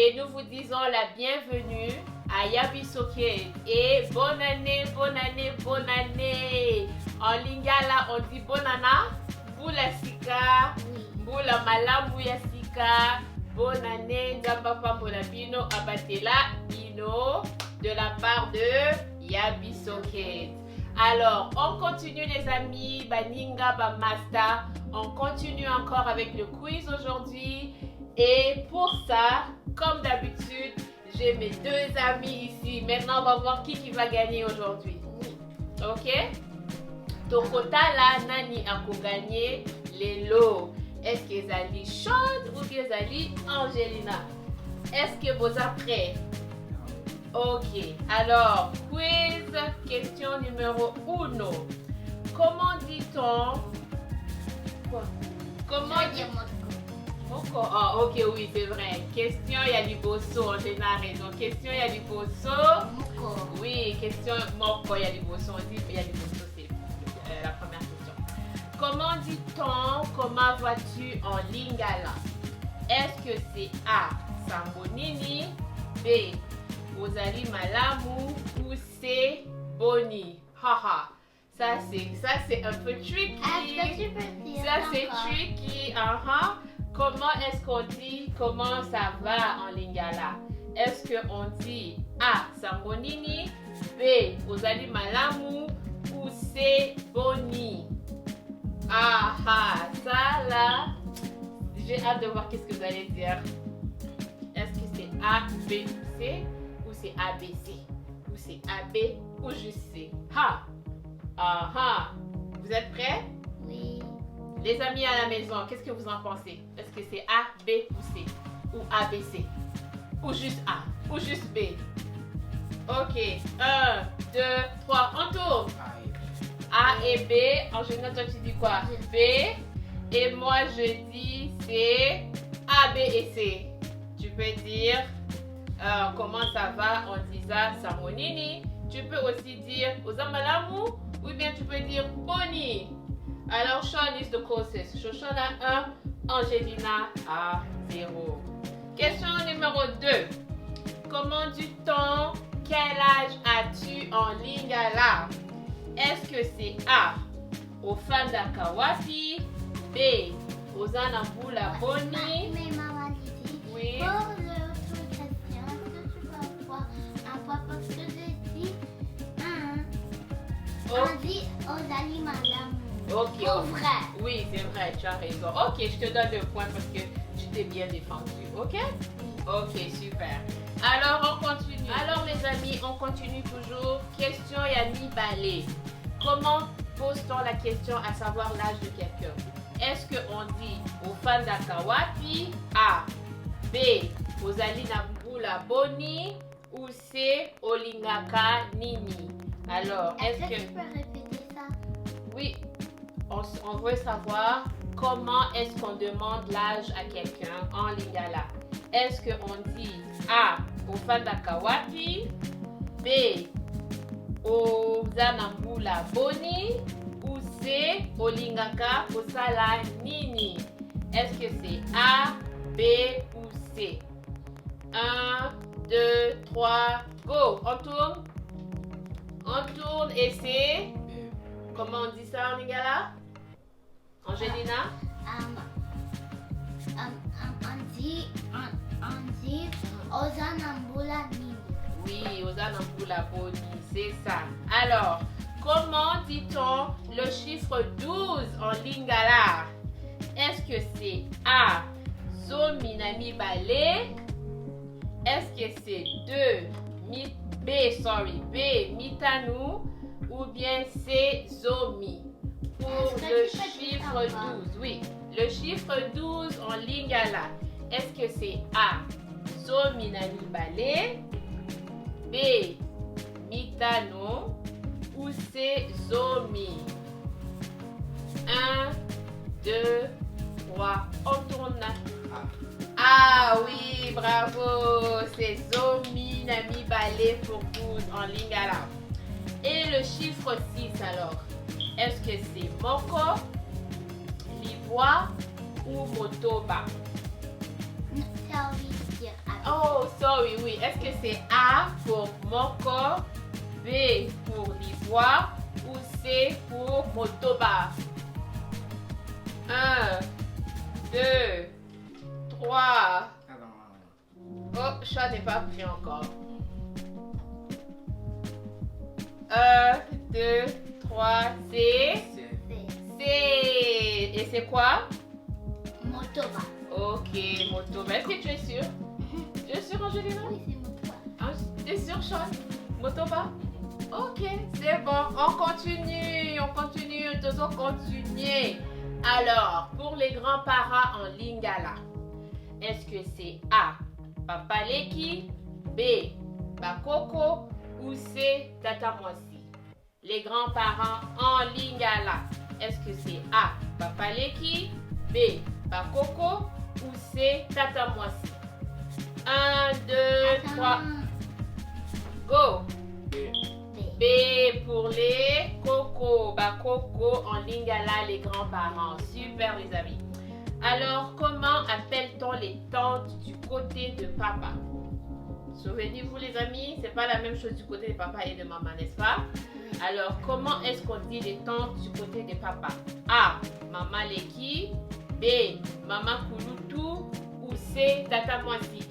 Et nous vous disons la bienvenue à Yabisoke. Et bonne année, bonne année, bonne année. En lingala, on dit bonana, bula sika, bula malamu ya sika. Bonne année, Nzamba Bolabino Abatela Ino, de la part de Yabisoke. Alors, on continue les amis, Baninga, Bamasta. On continue encore avec le quiz aujourd'hui. Et pour ça, comme d'habitude, j'ai mes deux amis ici. Maintenant, on va voir qui va gagner aujourd'hui. Ok? Tokota là, Nani a gagné les lots. Est-ce que Zali Chaude ou bien Zali Angelina? Est-ce que vous êtes prêts? Ok. Alors, quiz, question numéro 1. Comment dit-on? Quoi? Comment dire Moko? Ah, ok, oui, c'est vrai. Question, il y a du bosso, Angélina a raison. Question, il y a du bosso. Moko. Oui, question, Moko, il y a du bosso. On dit, il y a du bosso, c'est la première question. Comment dit-on, comment vas-tu en lingala? Est-ce que c'est A, Sambonini, B, Ozali Malamu ou C, Boni? Haha. Ça c'est un peu tricky. Est-ce que tu peux dire Ça c'est encore? tricky. Comment est-ce qu'on dit comment ça va en lingala? Est-ce qu'on dit A, Sambonini, B, Ozali Malamu ou C, Boni? Ah ah, ça là, j'ai hâte de voir qu'est-ce que vous allez dire. Est-ce que c'est A, B ou C? Ou c'est A, B, C? Ou c'est A, B ou juste C? Ha! Ah ah! Vous êtes prêts? Oui. Les amis à la maison, qu'est-ce que vous en pensez? Est-ce que c'est A, B ou C? Ou A, B, C? Ou juste A? Ou juste B? Ok. 1, 2, 3, on tourne. A et B. En général, toi tu dis quoi? B. Et moi je dis C. A, B et C. Tu peux dire comment ça va en disant Samonini. Tu peux aussi dire Ozamalamu. Ou bien tu peux dire Boni. Alors Sean is the closest. Shoshana 1. Angelina à 0. Question numéro 2. Comment dit-on quel âge as-tu en lingala? Est-ce que c'est A, Ofanda Kawapi, B, Ozana Bula Boni? Mais maman dit, Oui. pour l'autre question, est-ce que tu peux avoir un point parce que j'ai dit on dit Ozali Malamu. Ok. Pour vrai. Oui, c'est vrai, tu as raison. Ok, je te donne le point parce que tu t'es bien défendu. Ok? Ok, super. Alors, on continue. Alors, les amis, on continue toujours. Question Yanni Balé. Comment pose-t-on la question à savoir l'âge de quelqu'un? Est-ce qu'on dit Ofanda Kawapi, A, B, Ozali Nabula Boni ou C, Olingaka Nini? Alors, Est-ce que tu peux répéter ça? Oui, on veut savoir comment est-ce qu'on demande l'âge à quelqu'un en lingala. Est-ce qu'on dit A, Ofanda Kawapi, B, Ozanambula Boni ou C, Olingaka Osala Nini? Est-ce que c'est A, B ou C? 1, 2, 3, go! On tourne. On tourne et c'est... Comment on dit ça en lingala? Angelina? On dit Ozanambula Nini. Oui, Ozanambula Boni, c'est ça. Alors, comment dit-on le chiffre 12 en lingala? Est-ce que c'est A, Zominami Bale? Est-ce que c'est B, Mitanu? Ou bien C, Zomi? Pour le chiffre 12, oui. Le chiffre 12 en lingala. Est-ce que c'est A, Zominami Bale? B, Mitano ou C, Zomi? 1, 2, 3, on tourne. Ah oui, bravo, c'est Zomi Nami Balé pour 12 en lingala. Et le chiffre 6 alors, est-ce que c'est Moko, Libois ou Motoba? C'est envie de dire Oh, sorry, oui. Est-ce que c'est A pour Moko, B pour l'ivoire ou C pour Motoba? 1, 2, 3. Oh, chat n'est pas pris encore. 1, 2, 3, C. C. Et c'est quoi? Motoba. Ok, Motoba. Est-ce que tu es sûr? Tu es sûr, Angelina? Oui, c'est Motoba. Ah, tu es sûr, Sean? Motoba? Ok, c'est bon. On continue, toujours continuer. Alors, pour les grands-parents en Lingala, est-ce que c'est A, Papa Leki, B, Bakoko ou C, Tata Mwasi? Les grands-parents en Lingala, est-ce que c'est A, Papa Leki, B, Bakoko ou C, Tata Mwasi? 1, 2, 3, go! B pour les Coco, Bakoko en Lingala, les grands-parents. Super les amis. Alors, comment appelle-t-on les tantes du côté de papa? Souvenez-vous les amis, c'est pas la même chose du côté de papa et de maman, n'est-ce pas? Alors, comment est-ce qu'on dit les tantes du côté de papa? A, Maman Leki, B, Maman Kulutu ou C, Tata Mwasi?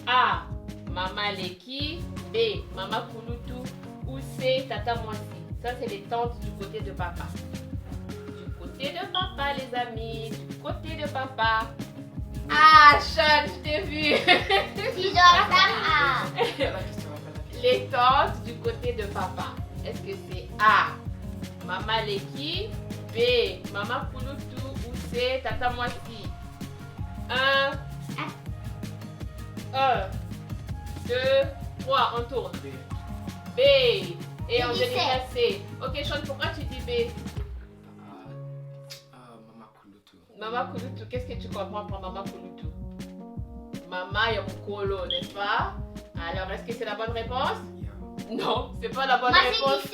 A, Maman Leki, B, Maman Kulutu ou C, Tata Mwasi? Ça, c'est les tantes du côté de papa. Du côté de papa, les amis, du côté de papa. Ah, Sean, je t'ai vu. Si je A. Les tantes du côté de papa. Est-ce que c'est A, Maman Leki, B, Maman Kulutu ou C, Tata Mwasi? 1, 2, 3, on tourne. B. Et Angelina C. Ok, Sean, pourquoi tu dis B? Maman Kulutu. Maman Kulutu, qu'est-ce que tu comprends par Maman Kulutu? Maman Yamukolo, n'est-ce pas? Alors, est-ce que c'est la bonne réponse? Non, c'est pas la bonne réponse.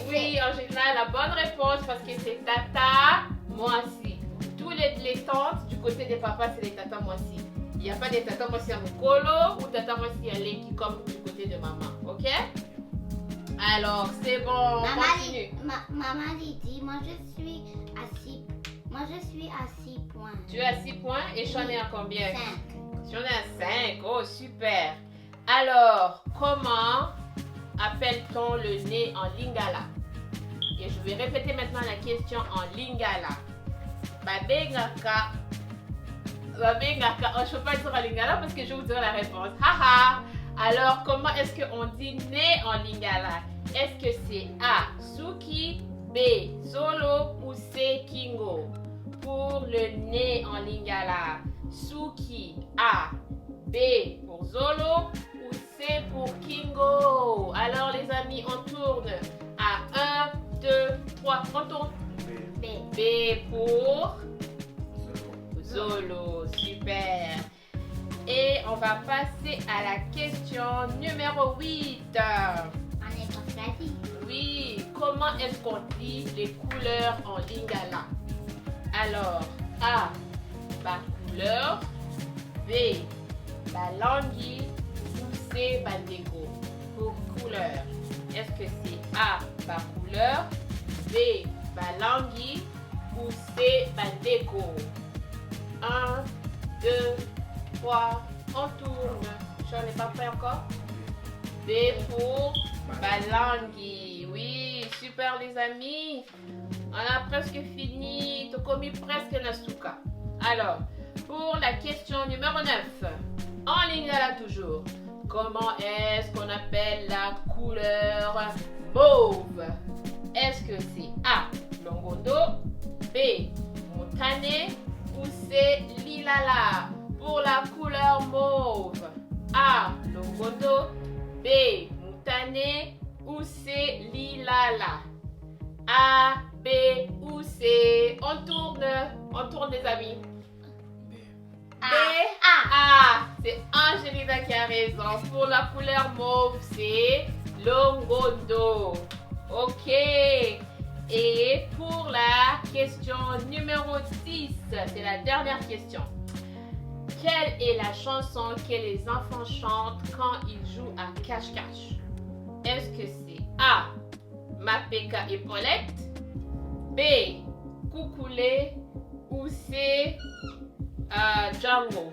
Oui, Angelina, la bonne réponse parce que c'est Tata Mwasi. Tous les tantes du côté des papas, c'est les Tata Mwasi. Il n'y a pas de Tata Mwasi à Mukolo ou Tata Mwasi à Leki comme du côté de maman. Ok? Alors, c'est bon. Continue. Maman dit, moi je suis à 6 points. Tu es à 6 points et Sean est à combien? 5. Sean est à 5. Oh, super. Alors, comment appelle-t-on le nez en Lingala? Et je vais répéter maintenant la question en Lingala. Babengaka. Oh, je ne peux pas dire en Lingala parce que je vous donne la réponse. Haha. Alors, comment est-ce qu'on dit nez en Lingala? Est-ce que c'est A, Suki, B, Solo ou C, Kingo? Pour le nez en Lingala, Suki, A, B pour Zolo ou C pour Kingo? Alors les amis, on tourne à 1, 2, 3, on tourne. B. B pour Zolo, super. Et on va passer à la question numéro 8. On est pas facile. Oui, comment est-ce qu'on dit les couleurs en Lingala? Alors, A, ba couleur, B, balangui ou C, bandego. Pour couleur, est-ce que c'est A, ba couleur, B, balangui ou C, bandego? 1, 2, 3, on tourne. Je n'en ai pas fait encore. B pour balangui. Oui, super les amis. On a presque fini. Tokomi presque Nasuka. Alors, pour la question numéro 9. En Lingala toujours. Comment est-ce qu'on appelle la couleur mauve? Est-ce que c'est A, longondo, B, mutane ou C, lilala? Pour la couleur mauve, A, longondo, B, mutane ou C, lilala? A, B ou C? On tourne les amis. B, A. C'est Angelina qui a raison. Pour la couleur mauve, c'est longondo. Ok. Et pour la question numéro 10, c'est la dernière question. Quelle est la chanson que les enfants chantent quand ils jouent à cache-cache? Est-ce que c'est A. Mapeka et Paulette, B. Coucoulé ou C. Django?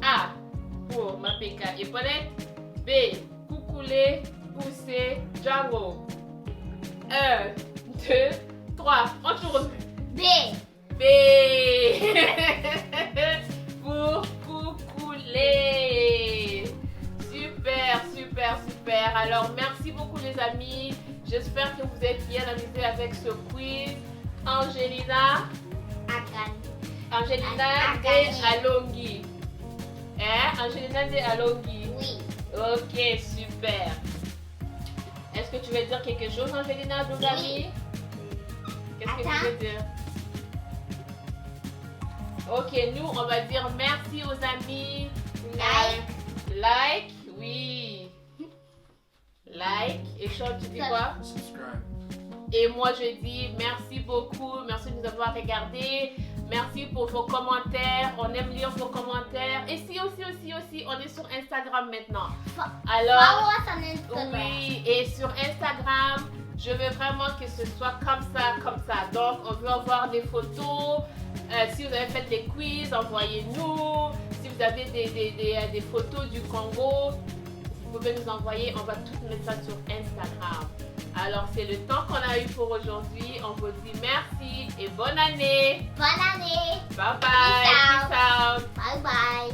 A pour Mapeka et Paulette, B. Coucoulé ou C. Django? 1, 2, 3, on tourne. B. B. Pour coucouler. Super, super, super. Alors, merci beaucoup les amis. J'espère que vous êtes bien amusés avec ce quiz. Angelina de Alongi. Hein? Angelina de Alongi. Oui. Ok, super. Est-ce que tu veux dire quelque chose, Angelina, nos amis? Qu'est-ce que tu veux dire? Ok, nous, on va dire merci aux amis. Like, oui. Like. Et Sean, tu dis quoi? Subscribe. Et moi, je dis merci beaucoup. Merci de nous avoir regardés. Merci pour vos commentaires. On aime lire vos commentaires. Et si aussi, on est sur Instagram maintenant. Alors, oui, et sur Instagram, je veux vraiment que ce soit comme ça. Donc, on veut avoir des photos. Si vous avez fait des quiz, envoyez-nous. Si vous avez des photos du Congo, vous pouvez nous envoyer. On va tout mettre ça sur Instagram. Alors, c'est le temps qu'on a eu pour aujourd'hui. On vous dit merci et bonne année. Bonne année. Bye bye. Peace out. Peace out. Bye bye.